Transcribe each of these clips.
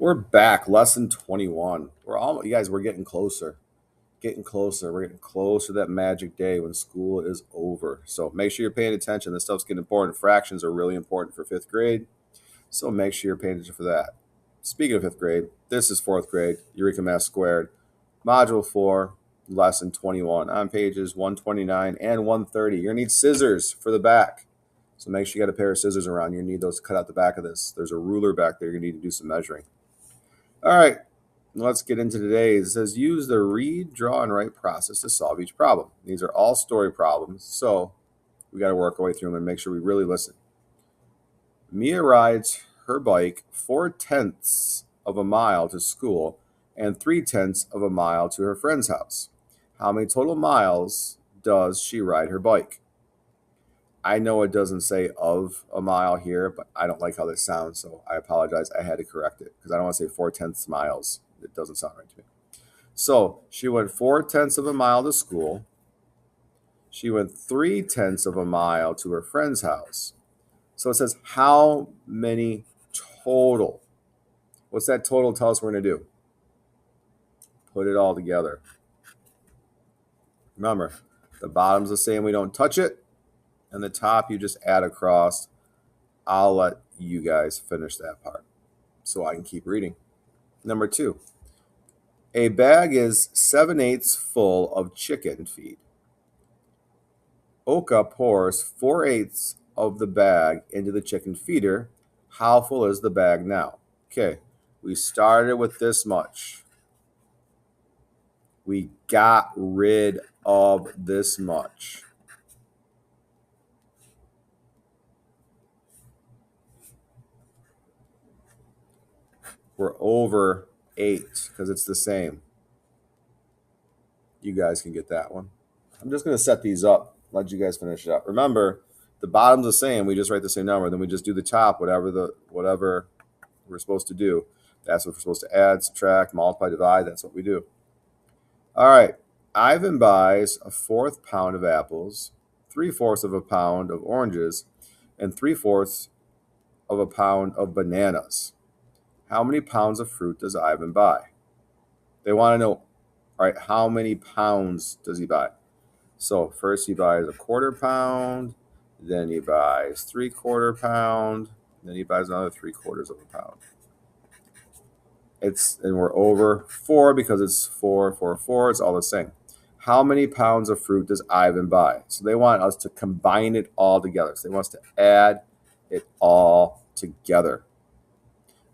We're back, lesson 21. You guys, we're getting closer. Getting closer. We're getting closer to that magic day when school is over. So make sure you're paying attention. This stuff's getting important. Fractions are really important for fifth grade. So make sure you're paying attention for that. Speaking of fifth grade, this is fourth grade, Eureka Math Squared, Module 4, Lesson 21, on pages 129 and 130. You're going to need scissors for the back. So make sure you got a pair of scissors around. You're going to need those to cut out the back of this. There's a ruler back there. You're going to need to do some measuring. All right, let's get into today's. It says use the read, draw, and write process to solve each problem. These are all story problems, so we got to work our way through them and make sure we really listen. Mia rides her bike 4/10 of a mile to school and 3/10 of a mile to her friend's house. How many total miles does she ride her bike? I know it doesn't say of a mile here, but I don't like how this sounds, so I apologize. I had to correct it because I don't want to say 4/10 miles. It doesn't sound right to me. So she went 4/10 of a mile to school. She went 3/10 of a mile to her friend's house. So it says how many total? What's that total tell us we're going to do? Put it all together. Remember, the bottom's the same. We don't touch it. And the top, you just add across. I'll let you guys finish that part so I can keep reading. Number 2. A bag is 7/8 full of chicken feed. Oka pours 4/8 of the bag into the chicken feeder. How full is the bag now? Okay, we started with this much. We got rid of this much. We're over 8 because it's the same. You guys can get that one. I'm just going to set these up, let you guys finish it up. Remember, the bottom's the same. We just write the same number. Then we just do the top, whatever we're supposed to do. That's what we're supposed to add, subtract, multiply, divide. That's what we do. All right. Ivan buys 1/4 pound of apples, 3/4 of a pound of oranges, and 3/4 of a pound of bananas. How many pounds of fruit does Ivan buy? They want to know, all right, how many pounds does he buy? So first he buys 1/4 pound, then he buys 3/4 pound, then he buys another 3/4 of a pound. And we're over 4 because it's 4, 4, 4. It's all the same. How many pounds of fruit does Ivan buy? So they want us to combine it all together. So they want us to add it all together.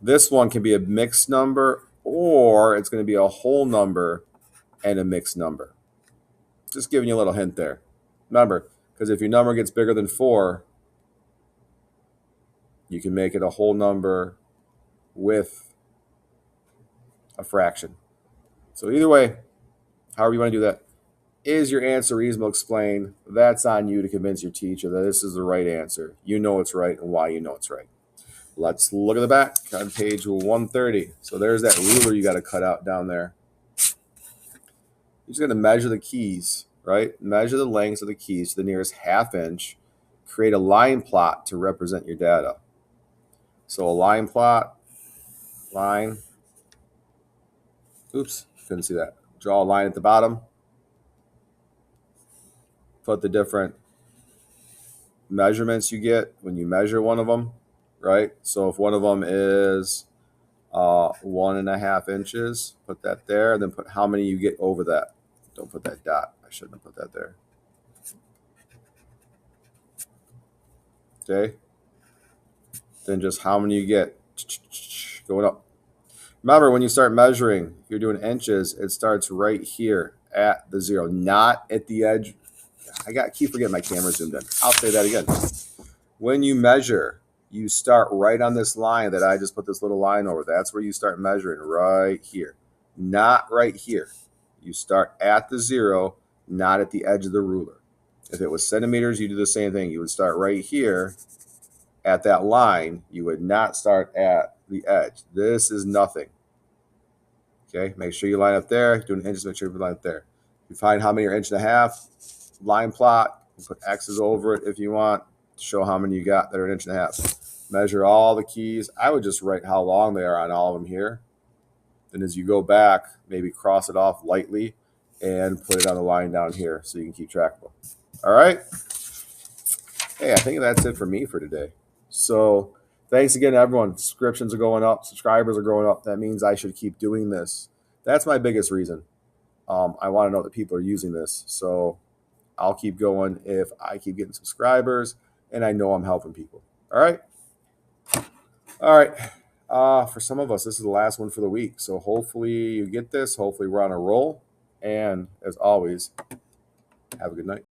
This one can be a mixed number, or it's going to be a whole number and a mixed number. Just giving you a little hint there. Remember, because if your number gets bigger than 4, you can make it a whole number with a fraction. So either way, however you want to do that, is your answer reasonable? Explain. That's on you to convince your teacher that this is the right answer. You know it's right and why you know it's right. Let's look at the back on page 130. So there's that ruler you got to cut out down there. You're just going to measure the keys, right? Measure the lengths of the keys to the nearest 1/2 inch. Create a line plot to represent your data. So a line plot, line. Oops, couldn't see that. Draw a line at the bottom. Put the different measurements you get when you measure one of them, right? So if one of them is 1.5 inches, put that there, and then put how many you get over that. Don't put that dot. I shouldn't have put that there. Okay. Then just how many you get going up. Remember, when you start measuring, if you're doing inches, it starts right here at the 0, not at the edge. Keep forgetting my camera zoomed in. I'll say that again. When you measure, you start right on this line that I just put this little line over. That's where you start measuring, right here. Not right here. You start at the 0, not at the edge of the ruler. If it was centimeters, you do the same thing. You would start right here at that line. You would not start at the edge. This is nothing. Okay, make sure you line up there. Doing inches, make sure you line up there. You find how many are 1.5 inch, line plot. You put X's over it if you want to show how many you got that are 1.5 inch. Measure all the keys. I would just write how long they are on all of them here. Then as you go back, maybe cross it off lightly and put it on the line down here so you can keep track of them. All right. Hey, I think that's it for me for today. So thanks again, everyone. Subscriptions are going up. Subscribers are going up. That means I should keep doing this. That's my biggest reason. I want to know that people are using this. So I'll keep going if I keep getting subscribers and I know I'm helping people. All right. All right. For some of us, this is the last one for the week. So hopefully you get this. Hopefully we're on a roll. And as always, have a good night.